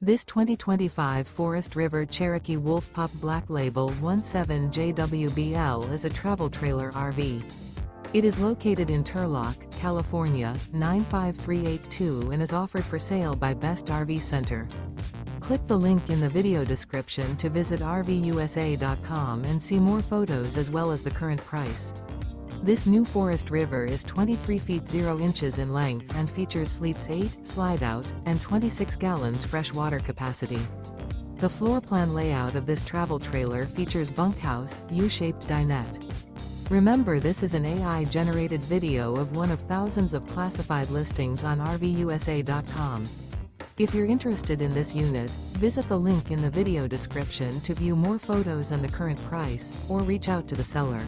This 2025 Forest River Cherokee Wolf Pup Black Label 17JWBL is a travel trailer RV. It is located in Turlock, California, 95382 and is offered for sale by Best RV Center. Click the link in the video description to visit RVUSA.com and see more photos as well as the current price. This new Forest River is 23 feet 0 inches in length and features sleeps 8, slide-out, and 26 gallons fresh water capacity. The floor plan layout of this travel trailer features bunkhouse, U-shaped dinette. Remember, this is an AI-generated video of one of thousands of classified listings on RVUSA.com. If you're interested in this unit, visit the link in the video description to view more photos and the current price, or reach out to the seller.